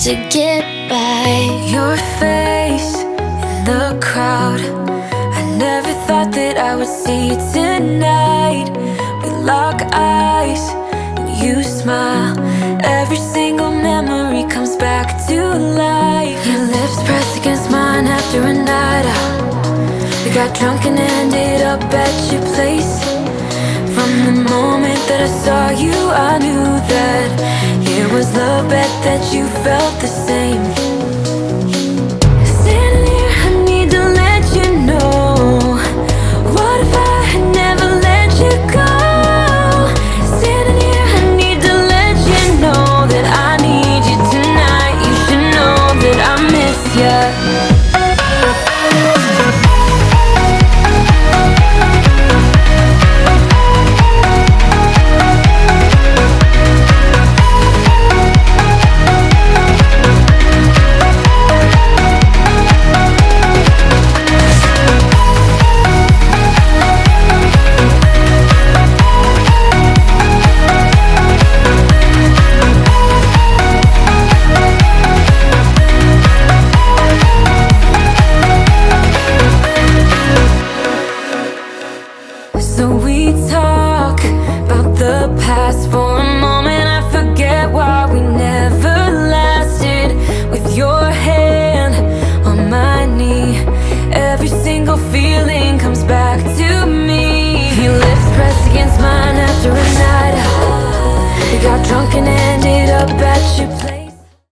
to get by. Your face in the crowd, I never thought that I would see you tonight. We lock eyes and you smile. Every single memory comes back to life. Your lips pressed against mine after a night out. We got drunk and ended up at your place. From the moment that I saw you, I knew that it was love, bet that you felt the same.